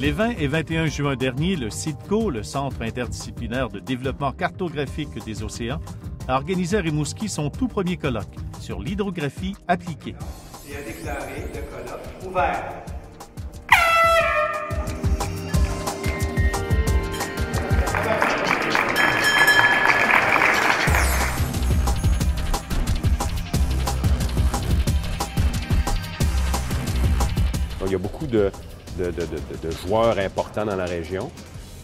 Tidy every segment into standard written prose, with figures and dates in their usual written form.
Les 20 et 21 juin dernier, le CIDCO, le Centre interdisciplinaire de développement cartographique des océans, a organisé à Rimouski son tout premier colloque sur l'hydrographie appliquée. Et a déclaré le colloque ouvert. Il y a beaucoup de joueurs importants dans la région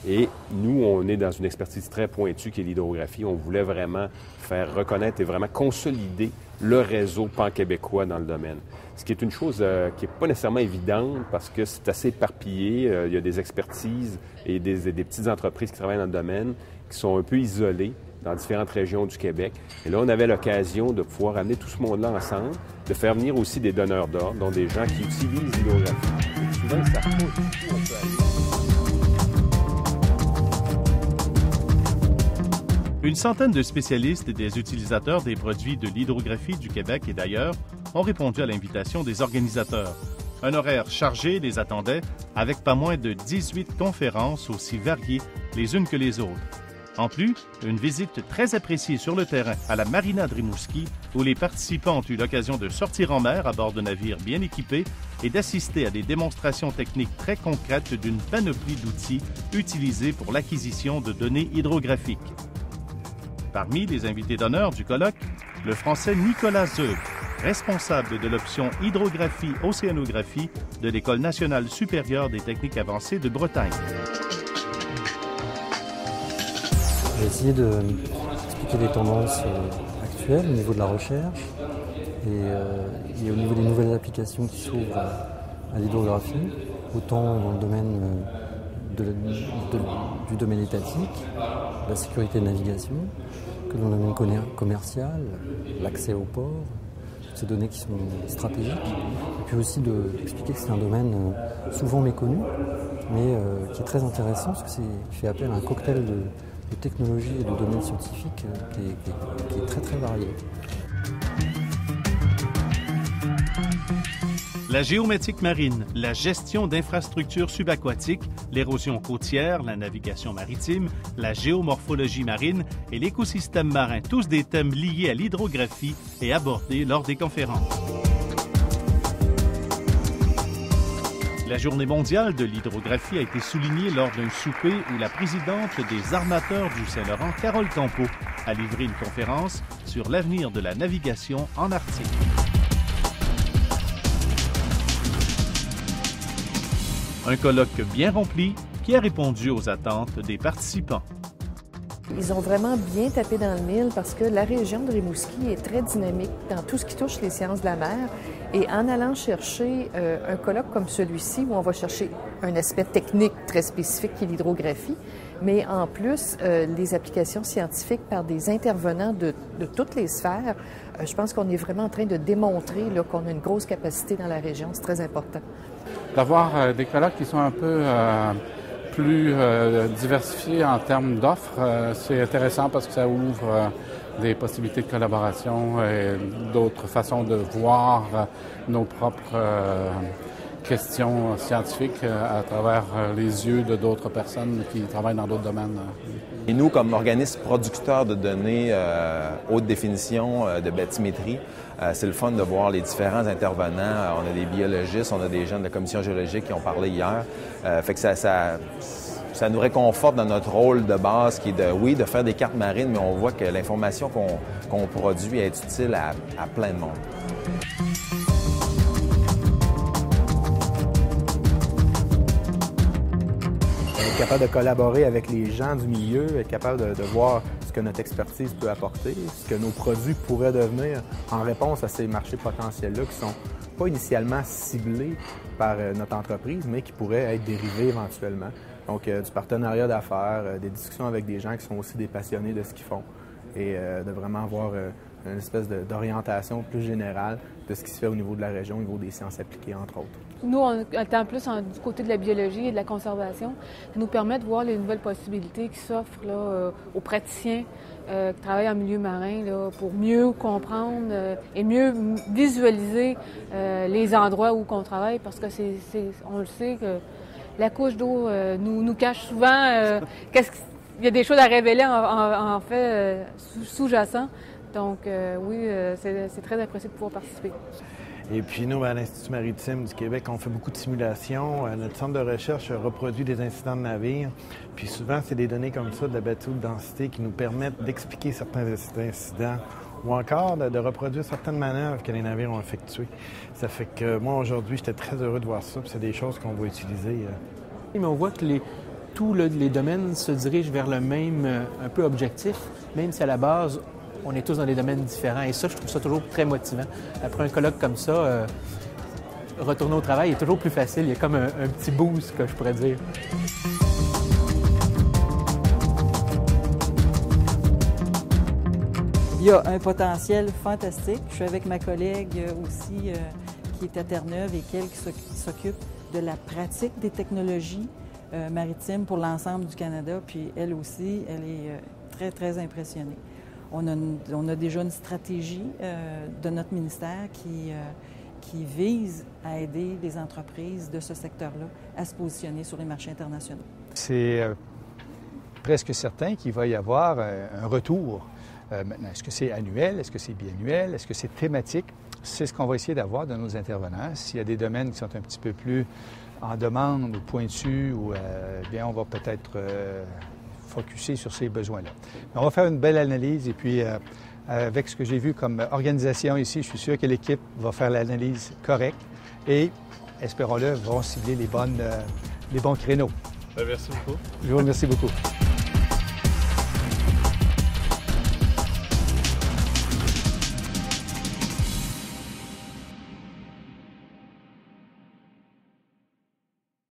et nous, on est dans une expertise très pointue qui est l'hydrographie. On voulait vraiment faire reconnaître et vraiment consolider le réseau pan-québécois dans le domaine. Ce qui est une chose qui n'est pas nécessairement évidente parce que c'est assez éparpillé. Il y a des expertises et des petites entreprises qui travaillent dans le domaine qui sont un peu isolées dans différentes régions du Québec. Et là, on avait l'occasion de pouvoir amener tout ce monde-là ensemble, de faire venir aussi des donneurs d'ordre, dont des gens qui utilisent l'hydrographie. Souvent, ils savent pas où on peut aller. Une centaine de spécialistes et des utilisateurs des produits de l'hydrographie du Québec et d'ailleurs ont répondu à l'invitation des organisateurs. Un horaire chargé les attendait avec pas moins de 18 conférences aussi variées les unes que les autres. En plus, une visite très appréciée sur le terrain à la marina de Rimouski, où les participants ont eu l'occasion de sortir en mer à bord de navires bien équipés et d'assister à des démonstrations techniques très concrètes d'une panoplie d'outils utilisés pour l'acquisition de données hydrographiques. Parmi les invités d'honneur du colloque, le Français Nicolas Zeub, responsable de l'option hydrographie-océanographie de l'École nationale supérieure des techniques avancées de Bretagne. J'ai essayé d'expliquer les tendances actuelles au niveau de la recherche et au niveau des nouvelles applications qui s'ouvrent à l'hydrographie, autant dans le domaine du domaine étatique, la sécurité de navigation, que dans le domaine commercial, l'accès aux ports, toutes ces données qui sont stratégiques, et puis aussi d'expliquer que c'est un domaine souvent méconnu, mais qui est très intéressant parce qu'il fait appel à un cocktail de technologies et de domaines scientifiques qui est très très varié. La géométrique marine, la gestion d'infrastructures subaquatiques, l'érosion côtière, la navigation maritime, la géomorphologie marine et l'écosystème marin, tous des thèmes liés à l'hydrographie et abordés lors des conférences. La Journée mondiale de l'hydrographie a été soulignée lors d'un souper où la présidente des armateurs du Saint-Laurent, Carole Campeau, a livré une conférence sur l'avenir de la navigation en Arctique. Un colloque bien rempli qui a répondu aux attentes des participants. Ils ont vraiment bien tapé dans le mille parce que la région de Rimouski est très dynamique dans tout ce qui touche les sciences de la mer. Et en allant chercher un colloque comme celui-ci, où on va chercher un aspect technique très spécifique qui est l'hydrographie, mais en plus les applications scientifiques par des intervenants de toutes les sphères, je pense qu'on est vraiment en train de démontrer qu'on a une grosse capacité dans la région. C'est très important. D'avoir des colloques qui sont un peu plus diversifiés en termes d'offres, c'est intéressant parce que ça ouvre des possibilités de collaboration et d'autres façons de voir nos propres questions scientifiques à travers les yeux de d'autres personnes qui travaillent dans d'autres domaines. Et nous, comme organisme producteur de données haute définition de bathymétrie, c'est le fun de voir les différents intervenants. On a des biologistes, on a des gens de la commission géologique qui ont parlé hier. Fait que ça nous réconforte dans notre rôle de base qui est de faire des cartes marines, mais on voit que l'information qu'on produit est utile à plein de monde. Être capable de collaborer avec les gens du milieu, être capable de voir ce que notre expertise peut apporter, ce que nos produits pourraient devenir en réponse à ces marchés potentiels-là qui sont pas initialement ciblés par notre entreprise, mais qui pourraient être dérivés éventuellement. Donc, du partenariat d'affaires, des discussions avec des gens qui sont aussi des passionnés de ce qu'ils font et de vraiment avoir une espèce d'orientation plus générale de ce qui se fait au niveau de la région, au niveau des sciences appliquées, entre autres. Nous, on étant plus du côté de la biologie et de la conservation, ça nous permet de voir les nouvelles possibilités qui s'offrent aux praticiens qui travaillent en milieu marin pour mieux comprendre et mieux visualiser les endroits où on travaille parce que on le sait que La couche d'eau nous cache souvent il y a des choses à révéler en fait sous-jacent. Donc oui, c'est très apprécié de pouvoir participer. Et puis nous, à l'Institut maritime du Québec, on fait beaucoup de simulations. Notre centre de recherche reproduit des incidents de navires. Puis souvent, c'est des données comme ça de la batterie de densité qui nous permettent d'expliquer certains incidents ou encore de reproduire certaines manœuvres que les navires ont effectuées. Ça fait que moi, aujourd'hui, j'étais très heureux de voir ça. Puis c'est des choses qu'on va utiliser. Mais on voit que tous les domaines se dirigent vers le même un peu objectif, même si à la base, on est tous dans des domaines différents. Et ça, je trouve ça toujours très motivant. Après un colloque comme ça, retourner au travail est toujours plus facile. Il y a comme un petit boost, que je pourrais dire. Il y a un potentiel fantastique. Je suis avec ma collègue aussi qui est à Terre-Neuve et qui s'occupe de la pratique des technologies maritimes pour l'ensemble du Canada. Puis elle aussi, elle est très, très impressionnée. On a déjà une stratégie de notre ministère qui vise à aider les entreprises de ce secteur-là à se positionner sur les marchés internationaux. C'est presque certain qu'il va y avoir un retour. Maintenant, est-ce que c'est annuel? Est-ce que c'est biannuel? Est-ce que c'est thématique? C'est ce qu'on va essayer d'avoir de nos intervenants. S'il y a des domaines qui sont un petit peu plus en demande ou pointus, bien, on va peut-être focusser sur ces besoins-là. On va faire une belle analyse et puis avec ce que j'ai vu comme organisation ici, je suis sûr que l'équipe va faire l'analyse correcte et, espérons-le, vont cibler les bons créneaux. Merci beaucoup. Je vous remercie beaucoup.